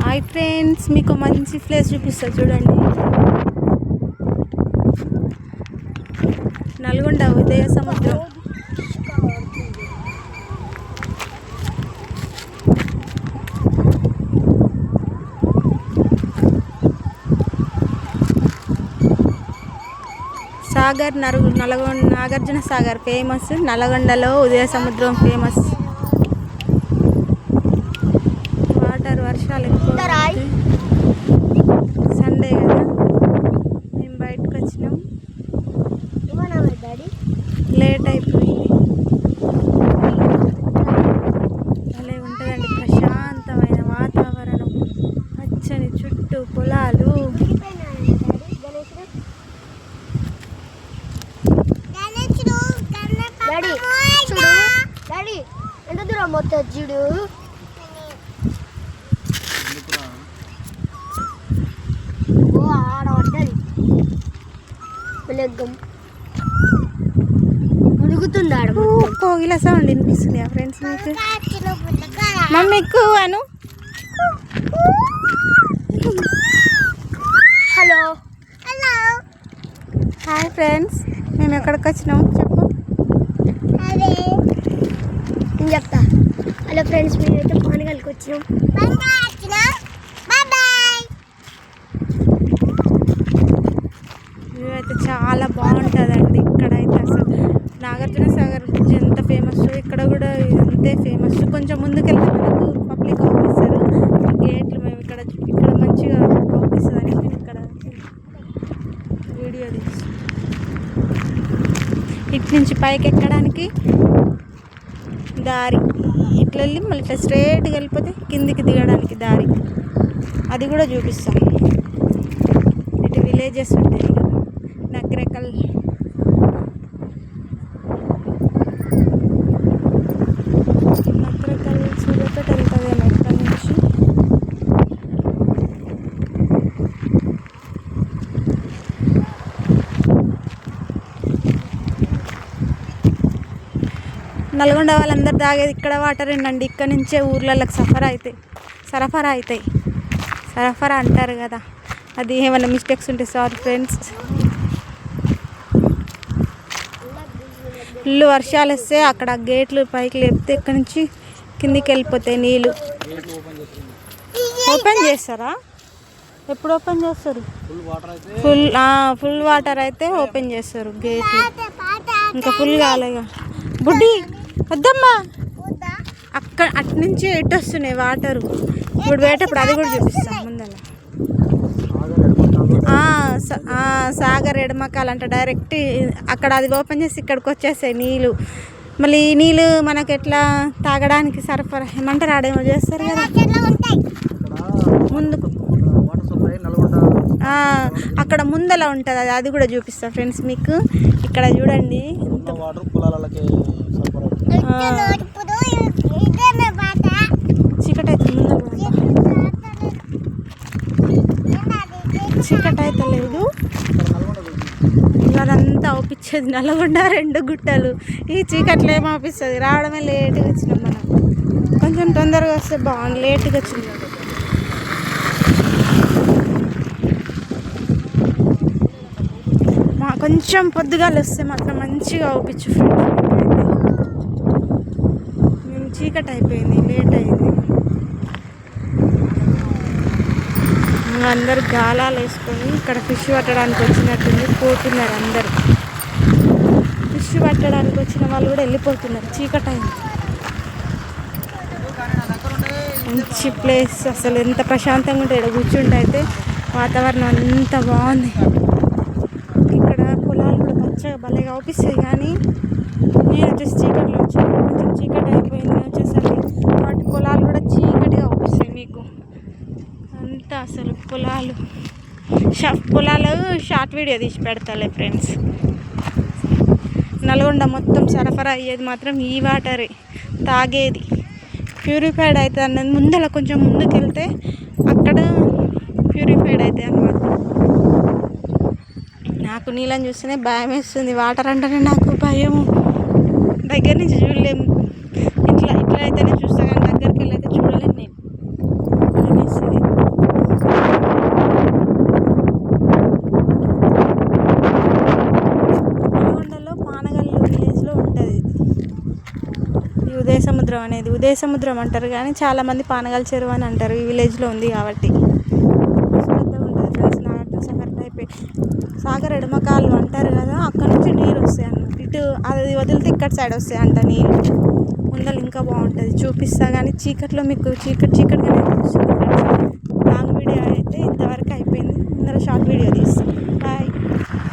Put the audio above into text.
Hi friends, మీకు మంచి place చూపిస్తా చూడండి. నల్గొండ ఉదయ సముద్రం. సాగర్ నాగార్జున సాగర్ ఫేమస్. నల్గొండలో ఉదయ సముద్రం ఫేమస్. వాటర్ వర్షాలు ఎక్కువ. సండే కదా మేము బయటకు వచ్చినాం. లేట్ అయిపోయింది. భలే ఉంటుందండి, ప్రశాంతమైన వాతావరణం, పచ్చని చుట్టూ పొలాలు. ఎంత దూరం మొత్తం చూడు. ఆడబడ్డది మురుగుతుంది. ఆడ కోగిల సౌండ్ వినిపిస్తుంది ఫ్రెండ్స్ మీకు. మమ్మీకు అను. హలో హలో హాయ్ ఫ్రెండ్స్, మేము ఎక్కడికి వచ్చినాం చెప్పు. నేను చెప్తా. హలో ఫ్రెండ్స్, మేమైతే పానగల్కి వచ్చినాం. అయితే చాలా బాగుంటుందండి. ఇక్కడైతే అసలు నాగార్జున సాగర్ ఎంత ఫేమస్, ఇక్కడ కూడా అంతే ఫేమస్. కొంచెం ముందుకెళ్తే మనకు పబ్లిక్ ఆఫీసర్ గేట్లు. మేము ఇక్కడ మంచిగా ఆఫీసర్ అని ఇక్కడ వీడియో తీసి ఇటు నుంచి పైకి ఎక్కడానికి దారి. ఇట్లా వెళ్ళి మళ్ళీ ఇట్లా స్ట్రైట్గా వెళ్ళిపోతే కిందికి దిగడానికి దారి. అది కూడా చూపిస్తాం. ఇటు విలేజెస్ ఉంటాయి. నగరకల్ సూర్యాపేట వెళ్తుందేమో ఇక్కడ నుంచి. నల్గొండ వాళ్ళందరూ తాగేది ఇక్కడ వాటర్ ఏంటండి. ఇక్కడ నుంచే ఊర్లలోకి సరఫరా అవుతాయి. సరఫరా అంటారు కదా, అది ఏమైనా మిస్టేక్స్ ఉంటే సారీ ఫ్రెండ్స్. ఫుల్ వర్షాలు వస్తే అక్కడ గేట్లు పైకి లేపితే ఇక్కడ నుంచి కిందికి వెళ్ళిపోతాయి నీళ్ళు. ఓపెన్ చేస్తారా? ఎప్పుడు ఓపెన్ చేస్తారు? ఫుల్ వాటర్ అయితే ఓపెన్ చేస్తారు గేట్లు. ఇంకా ఫుల్ కాలేగా బుడ్డి వద్దమ్మా. అక్కడ అటు నుంచి ఎటు వస్తున్నాయి వాటరు. ఇప్పుడు వేటప్పుడు అది కూడా చూపిస్తాం ముందర. సాగర్ ఎడమకాలంట డైరెక్ట్ అక్కడ అది ఓపెన్ చేసి ఇక్కడికి వచ్చేసాయి నీళ్ళు. మళ్ళీ ఈ నీళ్ళు మనకి ఎట్లా తాగడానికి సరఫరా ఏమంటారు ఆడేమో చేస్తారు కదా ముందుకు. అక్కడ ముందలా ఉంటుంది అది కూడా చూపిస్తా ఫ్రెండ్స్ మీకు. ఇక్కడ చూడండి చీకటి అయితే చీకటి అయితే లేదు. ఇవాళంతా అవుపించేది నల్గొండ 2 గుట్టలు. ఈ చీకట్లో ఏమో అవుపిస్తుంది. రావడమే లేట్గా వచ్చినాం మనం. కొంచెం తొందరగా వస్తే బాగుంది, లేట్గా వచ్చింది. కొంచెం పొద్దుగాలు వస్తే మాత్రం మంచిగా అవుపించు ఫ్రెండ్స్. మేము చీకటి అయిపోయింది, లేట్ అయింది. అందరు గాలాలు వేసుకొని ఇక్కడ ఫిష్ పట్టడానికి వచ్చినట్టుంది. పోతున్నారు అందరు. ఫిష్ పట్టడానికి వచ్చిన వాళ్ళు కూడా వెళ్ళిపోతున్నారు. చీకటి అయింది. మంచి ప్లేస్ అసలు. ఎంత ప్రశాంతంగా ఉంటుంది ఇక్కడ కూర్చుంటే. అయితే వాతావరణం అంత బాగుంది. ఇక్కడ పొలాలు కూడా పచ్చగా భలేగా అవుపిస్తాయి. కానీ నేను వచ్చేసి చీకట్లో వచ్చాను. కొంచెం చీకటి అయిపోయింది వచ్చేసరికి. వాటి పొలాలు కూడా చీకటిగా అవుపిస్తాయి మీకు అంతా. అసలు పొలాలు షార్ట్ వీడియో తీసి పెడతాలే ఫ్రెండ్స్. నల్గొండ మొత్తం సరఫరా అయ్యేది మాత్రం ఈ వాటరే, తాగేది. ప్యూరిఫైడ్ అవుతుంది అన్నది ముందర కొంచెం ముందుకు వెళ్తే అక్కడ ప్యూరిఫైడ్ అవుతాయి అన్నమాట. నాకు నీళ్ళని చూస్తేనే భయం వేస్తుంది. వాటర్ అంటేనే నాకు భయం. దగ్గర నుంచి చూడలేము. ఇట్లా అయితేనే చూస్తా, కానీ దగ్గరికి వెళ్ళి అయితే చూడలేము నేను. భయం వేస్తుంది. ఉదయ సముద్రం అనేది ఉదయ సముద్రం అంటారు, కానీ చాలామంది పానగల చెరువు అని అంటారు. ఈ విలేజ్లో ఉంది కాబట్టి పెద్దగా ఉంటుంది ఫ్రెండ్స్. నాగార్జున సాగర్ టైపే. సాగర్ ఎడమ కాలువ అంటారు కదా, అక్కడ నుంచి నీరు వస్తాయి అన్నమాట. ఇటు అది వదిలితే ఇక్కడ సైడ్ వస్తాయి అంట నీళ్ళు. ముందర ఇంకా బాగుంటుంది, చూపిస్తా. కానీ చీకట్లో మీకు చీకటిగానే అనిపిస్తుంది ఫ్రెండ్స్.